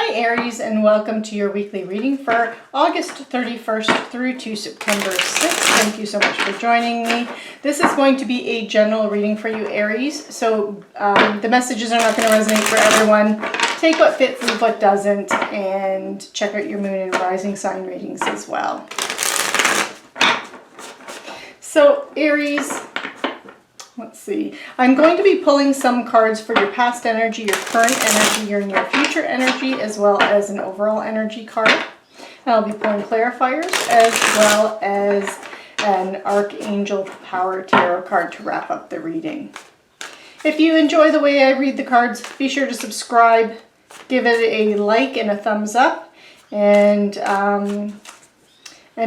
Hi Aries, and welcome to your weekly reading for August 31st through to September 6th. Thank you so much for joining me. This is going to be a general reading for you Aries, so the messages are not going to resonate for everyone. Take what fits, leave what doesn't, and check out your moon and rising sign readings as well. So Aries, let's see. I'm going to be pulling some cards for your past energy, your current energy, your near future energy, as well as an overall energy card. And I'll be pulling clarifiers as well as an Archangel Power Tarot card to wrap up the reading. If you enjoy the way I read the cards, be sure to subscribe, give it a like and a thumbs up, and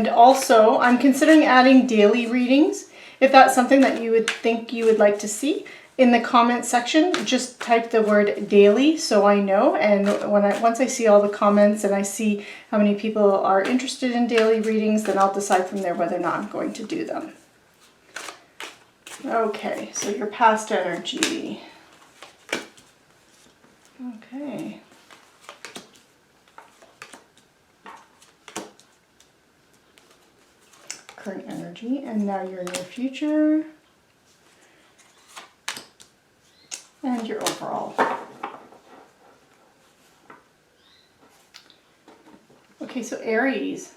also I'm considering adding daily readings. If that's something that you would think you would like to see, in the comment section, just type the word daily so I know. And once I see all the comments and I see how many people are interested in daily readings, then I'll decide from there whether or not I'm going to do them. Okay, so your past energy. Okay. Current energy, and now your near future and your overall. Okay, so Aries,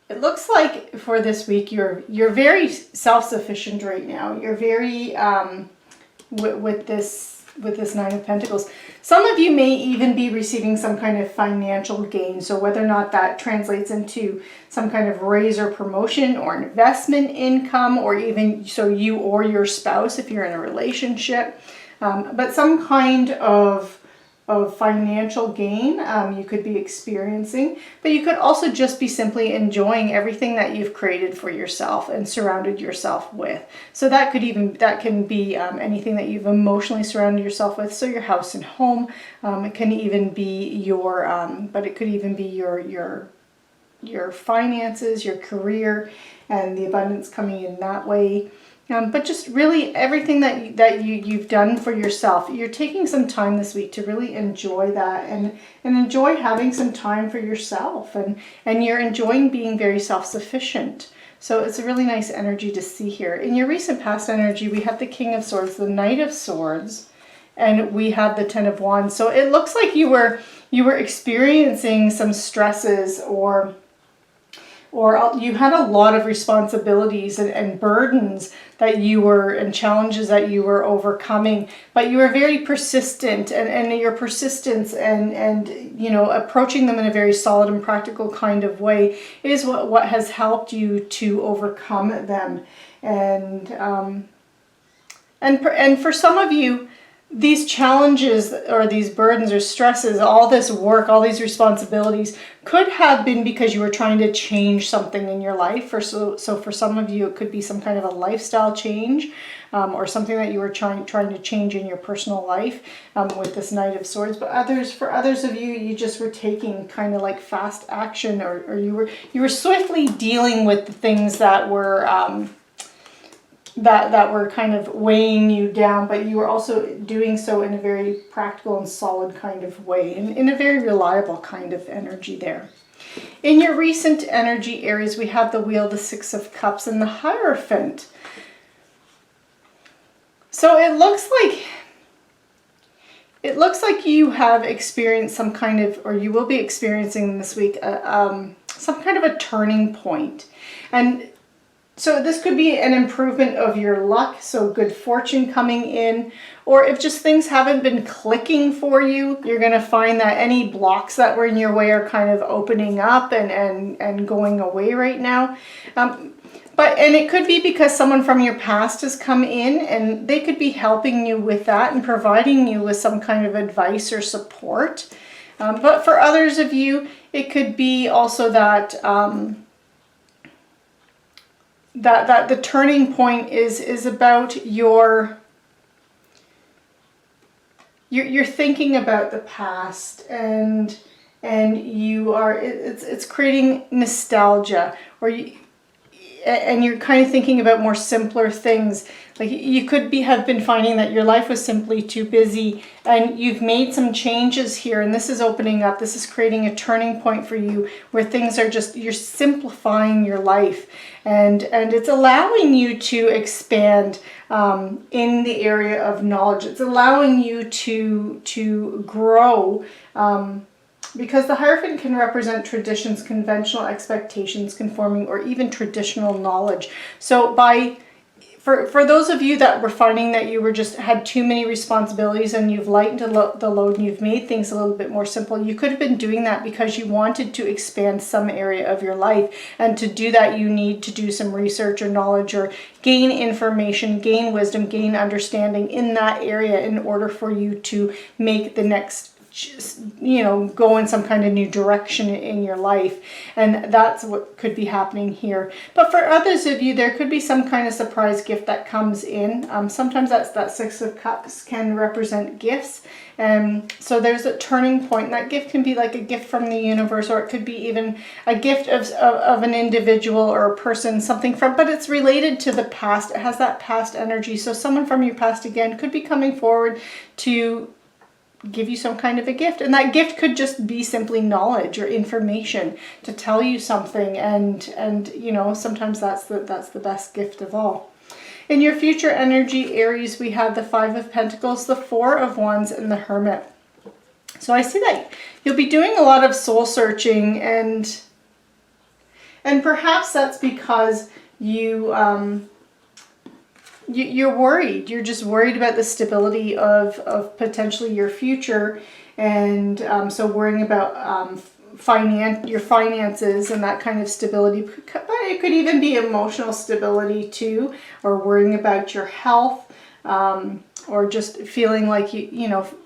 it looks like for this week you're very self-sufficient right now. You're very with this Nine of Pentacles. Some of you may even be receiving some kind of financial gain. So whether or not that translates into some kind of raise or promotion or investment income, or even so you or your spouse if you're in a relationship, but some kind of financial gain you could be experiencing, but you could also just be simply enjoying everything that you've created for yourself and surrounded yourself with. So that can be anything that you've emotionally surrounded yourself with. So your house and home, it can even be your your finances, your career, and the abundance coming in that way. But just really everything that you've done for yourself, you're taking some time this week to really enjoy that and enjoy having some time for yourself, and you're enjoying being very self-sufficient. So it's a really nice energy to see here. In your recent past energy, we have the King of Swords, the Knight of Swords, and we have the Ten of Wands. So it looks like you were experiencing some stresses, or you had a lot of responsibilities and burdens and challenges that you were overcoming, but you were very persistent, and your persistence and approaching them in a very solid and practical kind of way is what has helped you to overcome them. And for some of you, these challenges or these burdens or stresses, all this work, all these responsibilities could have been because you were trying to change something in your life. So for some of you, it could be some kind of a lifestyle change, or something that you were trying to change in your personal life with this Knight of Swords. But for others of you, you just were taking kind of like fast action, or you were swiftly dealing with the things that were that were kind of weighing you down, but you were also doing so in a very practical and solid kind of way, and in a very reliable kind of energy there. In your recent energy Aries, we have the Wheel, the Six of Cups, and the Hierophant. So it looks like you have experienced some kind of, or you will be experiencing this week, some kind of a turning point. And so this could be an improvement of your luck, so good fortune coming in, or if just things haven't been clicking for you, you're going to find that any blocks that were in your way are kind of opening up and going away right now. And it could be because someone from your past has come in, and they could be helping you with that and providing you with some kind of advice or support. But for others of you, it could be also that that the turning point is about you're thinking about the past, and it's creating nostalgia, and you're kind of thinking about more simpler things, Like you could have been finding that your life was simply too busy, and you've made some changes here, and this is opening up. This is creating a turning point for you where things are just, you're simplifying your life, and it's allowing you to expand in the area of knowledge. It's allowing you to grow, because the Hierophant can represent traditions, conventional expectations, conforming, or even traditional knowledge. So for those of you that were finding that you were just had too many responsibilities and you've lightened the load and you've made things a little bit more simple, you could have been doing that because you wanted to expand some area of your life. And to do that, you need to do some research or knowledge or gain information, gain wisdom, gain understanding in that area in order for you to make the next, you know, go in some kind of new direction in your life. And that's what could be happening here. But for others of you, there could be some kind of surprise gift that comes in. Sometimes that Six of Cups can represent gifts. So there's a turning point. That gift can be like a gift from the universe, or it could be even a gift of an individual or a person, something from, but it's related to the past. It has that past energy. So someone from your past, again, could be coming forward to give you some kind of a gift, and that gift could just be simply knowledge or information to tell you something, and you know, sometimes that's the best gift of all. In your future energy, Aries, we have the Five of Pentacles, the Four of Wands, and the Hermit. So I see that you'll be doing a lot of soul searching, and perhaps that's because you're worried. You're just worried about the stability of potentially your future, and so worrying about your finances and that kind of stability. But it could even be emotional stability too, or worrying about your health, or just feeling like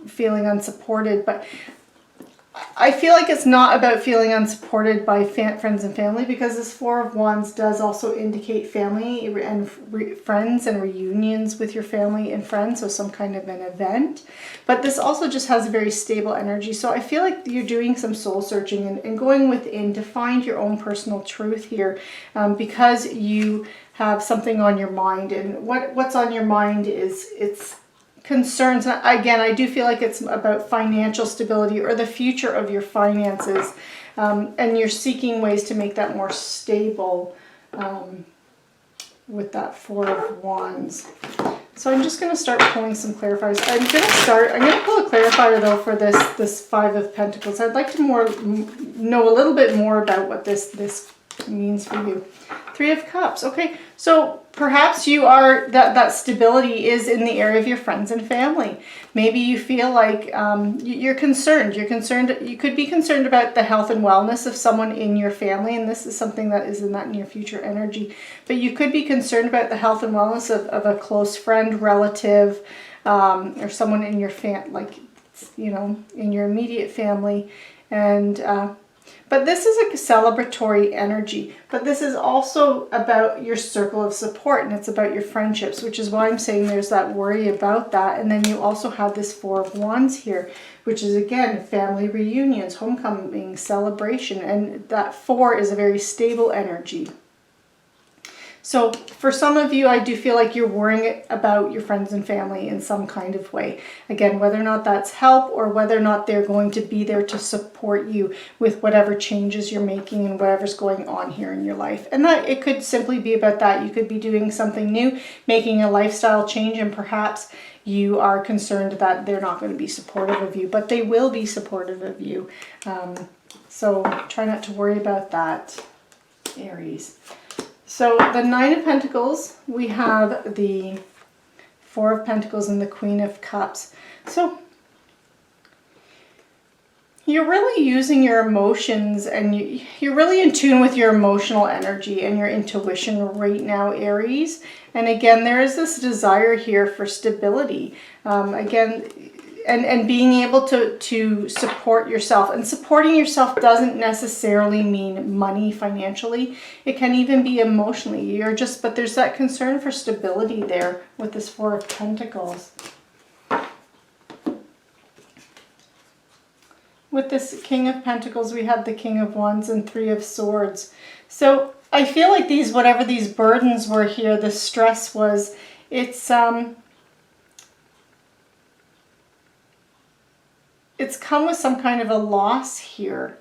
feeling unsupported. But I feel like it's not about feeling unsupported by friends and family, because this Four of Wands does also indicate family and friends and reunions with your family and friends, so some kind of an event. But this also just has a very stable energy. So I feel like you're doing some soul searching and going within to find your own personal truth here, because you have something on your mind. And what's on your mind is it's concerns. Again, I do feel like it's about financial stability or the future of your finances, and you're seeking ways to make that more stable with that Four of Wands. So I'm just going to start pulling some clarifiers. I'm going to pull a clarifier though for this Five of Pentacles. I'd like to know a little bit more about what this means for you. Three of Cups. Okay, so perhaps you are that stability is in the area of your friends and family. Maybe you feel like you're concerned. You could be concerned about the health and wellness of someone in your family, and this is something that is in that near future energy. But you could be concerned about the health and wellness of a close friend, relative, or someone in your in your immediate family, and but this is a celebratory energy. But this is also about your circle of support, and it's about your friendships, which is why I'm saying there's that worry about that. And then you also have this Four of Wands here, which is again family reunions, homecoming, celebration, and that four is a very stable energy. So for some of you, I do feel like you're worrying about your friends and family in some kind of way. Again, whether or not that's help or whether or not they're going to be there to support you with whatever changes you're making and whatever's going on here in your life. And that it could simply be about that. You could be doing something new, making a lifestyle change, and perhaps you are concerned that they're not going to be supportive of you, but they will be supportive of you. So try not to worry about that, Aries. So the Nine of Pentacles, we have the Four of Pentacles and the Queen of Cups. So you're really using your emotions, and you're really in tune with your emotional energy and your intuition right now, Aries. And again, there is this desire here for stability. And being able to support yourself. And supporting yourself doesn't necessarily mean money financially. It can even be emotionally. But there's that concern for stability there with this Four of Pentacles. With this King of Pentacles, we have the King of Wands and Three of Swords. So I feel like whatever these burdens were here, the stress was, it's come with some kind of a loss here.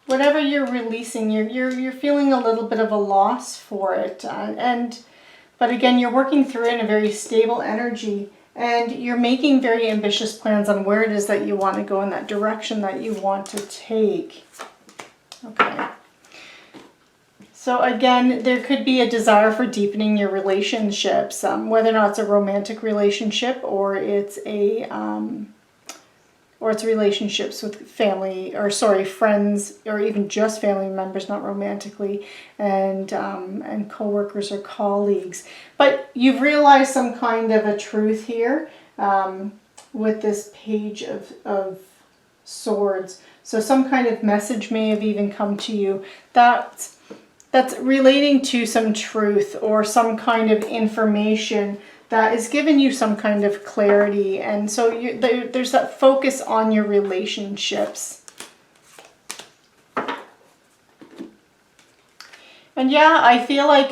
Whatever you're releasing, you're feeling a little bit of a loss for it, but again, you're working through it in a very stable energy, and you're making very ambitious plans on where it is that you want to go in that direction that you want to take. Okay. So again, there could be a desire for deepening your relationships, whether or not it's a romantic relationship or it's relationships with family, or sorry, friends, or even just family members, not romantically, and co-workers or colleagues. But you've realized some kind of a truth here with this Page of Swords. So some kind of message may have even come to you that's relating to some truth or some kind of information that is giving you some kind of clarity. And so there's that focus on your relationships. And yeah, I feel like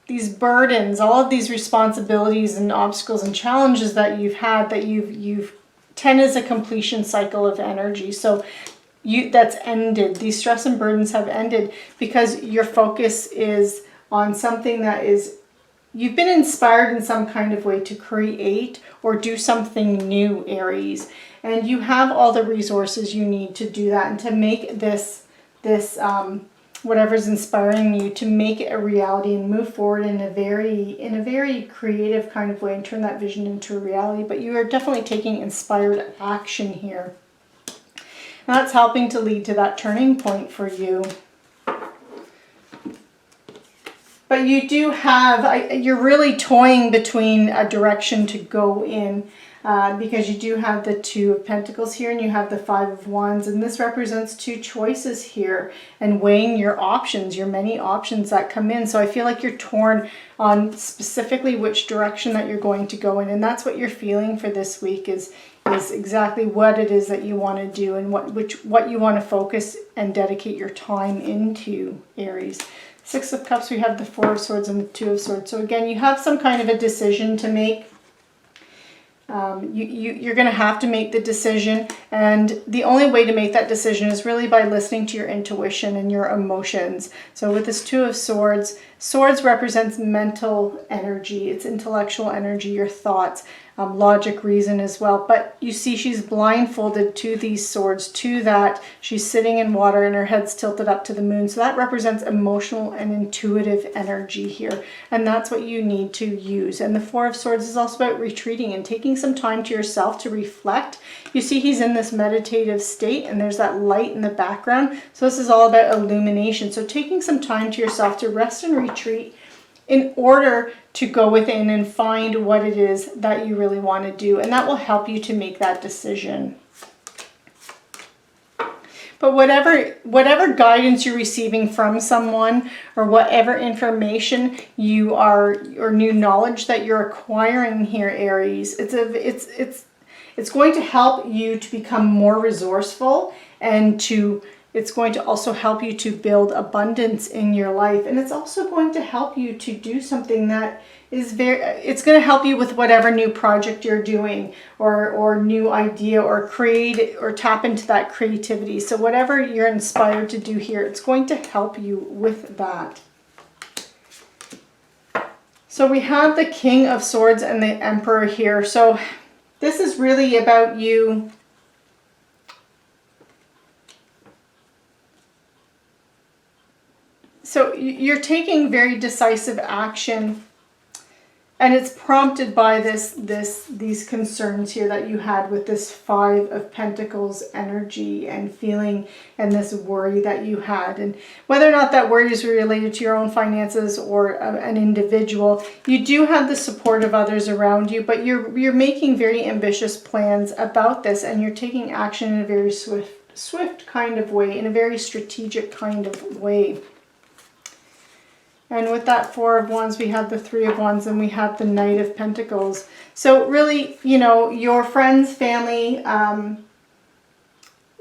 these burdens, all of these responsibilities and obstacles and challenges that you've had, that you've 10 is a completion cycle of energy. So that's ended. These stress and burdens have ended because your focus is on something that is, you've been inspired in some kind of way to create or do something new, Aries. And you have all the resources you need to do that and to make this whatever's inspiring you, to make it a reality and move forward in a very creative kind of way and turn that vision into a reality. But you are definitely taking inspired action here. And that's helping to lead to that turning point for you. But you do have, you're really toying between a direction to go in, because you do have the Two of Pentacles here and you have the Five of Wands, and this represents two choices here and weighing your options, your many options that come in. So I feel like you're torn on specifically which direction that you're going to go in, and that's what you're feeling for this week is exactly what it is that you want to do and what you want to focus and dedicate your time into, Aries. Six of Cups, we have the Four of Swords and the Two of Swords. So again, you have some kind of a decision to make. You're going to have to make the decision, and the only way to make that decision is really by listening to your intuition and your emotions. So with this Two of Swords, swords represents mental energy, it's intellectual energy, your thoughts, logic, reason as well. But you see she's blindfolded to these swords, to that she's sitting in water and her head's tilted up to the moon. So that represents emotional and intuitive energy here, and that's what you need to use. And the Four of Swords is also about retreating and taking some time to yourself to reflect. You see he's in this meditative state and there's that light in the background. So this is all about illumination. So taking some time to yourself to rest and retreat in order to go within and find what it is that you really want to do. And that will help you to make that decision. But whatever guidance you're receiving from someone, or whatever information you are, or new knowledge that you're acquiring here, Aries, it's going to help you to become more resourceful, and it's going to also help you to build abundance in your life. And it's also going to help you to do something that is it's going to help you with whatever new project you're doing, or new idea, or create, or tap into that creativity. So whatever you're inspired to do here, it's going to help you with that. So we have the King of Swords and the Emperor here. So this is really about you So you're taking very decisive action, and it's prompted by these concerns here that you had with this Five of Pentacles energy and feeling, and this worry that you had. And whether or not that worry is related to your own finances or an individual, you do have the support of others around you, but you're making very ambitious plans about this, and you're taking action in a very swift kind of way, in a very strategic kind of way. And with that Four of Wands, we have the Three of Wands, and we have the Knight of Pentacles. So really, you know, your friends, family,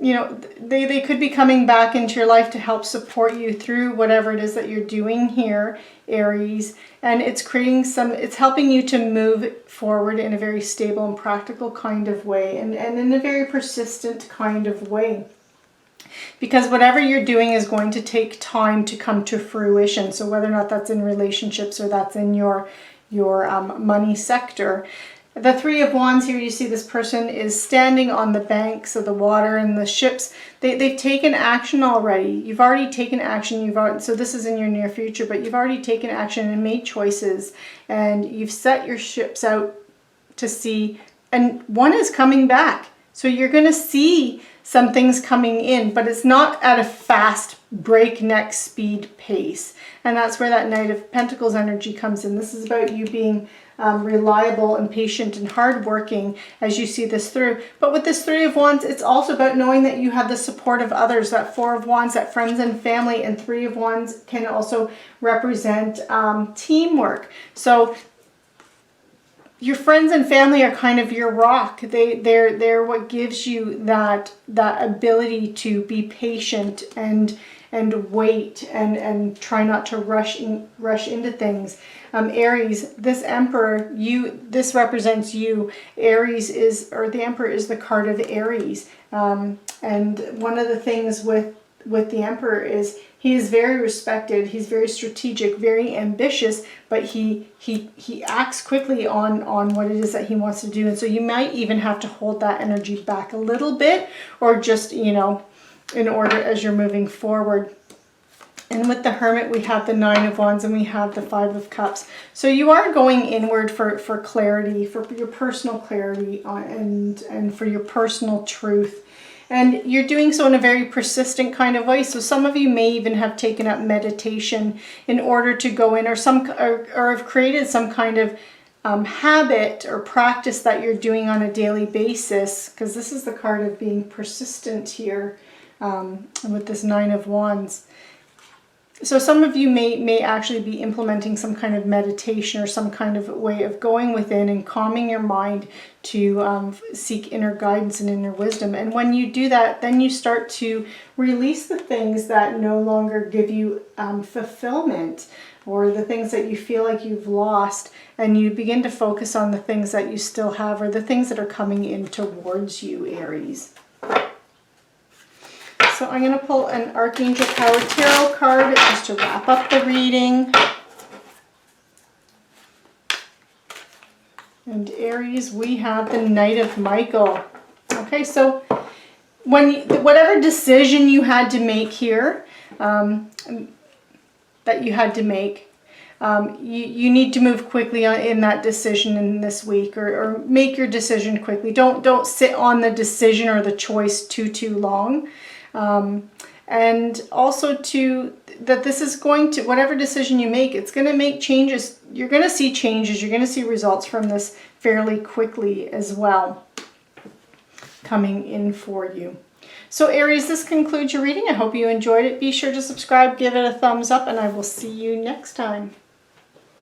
you know, they could be coming back into your life to help support you through whatever it is that you're doing here, Aries. And it's creating it's helping you to move forward in a very stable and practical kind of way, and in a very persistent kind of way. Because whatever you're doing is going to take time to come to fruition. So whether or not that's in relationships or that's in your money sector. The Three of Wands here, you see this person is standing on the banks of the water and the ships. They've taken action already. You've already taken action. So this is in your near future, but you've already taken action and made choices. And you've set your ships out to sea. And one is coming back. So you're going to see some things coming in, but it's not at a fast breakneck speed pace. And that's where that Knight of Pentacles energy comes in. This is about you being reliable and patient and hardworking as you see this through. But with this Three of Wands, it's also about knowing that you have the support of others. That Four of Wands, that friends and family, and Three of Wands can also represent teamwork. So your friends and family are kind of your rock. They're what gives you that ability to be patient and wait and try not to rush into things. Aries, this Emperor, this represents you. Aries the Emperor is the card of Aries. And one of the things with the Emperor is he is very respected, he's very strategic, very ambitious, but he acts quickly on what it is that he wants to do. And so you might even have to hold that energy back a little bit, or just, you know, in order as you're moving forward. And with the Hermit, we have the Nine of Wands and we have the Five of Cups. So you are going inward for clarity, for your personal clarity, and for your personal truth. And you're doing so in a very persistent kind of way. So some of you may even have taken up meditation in order to go in, or have created some kind of habit or practice that you're doing on a daily basis, because this is the card of being persistent here with this Nine of Wands. So some of you may actually be implementing some kind of meditation or some kind of way of going within and calming your mind to seek inner guidance and inner wisdom. And when you do that, then you start to release the things that no longer give you fulfillment, or the things that you feel like you've lost, and you begin to focus on the things that you still have, or the things that are coming in towards you, Aries. So I'm going to pull an Archangel Power Tarot card just to wrap up the reading. And Aries, we have the Knight of Michael. Okay, so whatever decision you had to make here, that you had to make, you need to move quickly in that decision in this week, or make your decision quickly. Don't sit on the decision or the choice too long. And also that this is going to, whatever decision you make, it's going to make changes. You're going to see changes. You're going to see results from this fairly quickly as well, coming in for you. So Aries, this concludes your reading. I hope you enjoyed it. Be sure to subscribe, give it a thumbs up, and I will see you next time.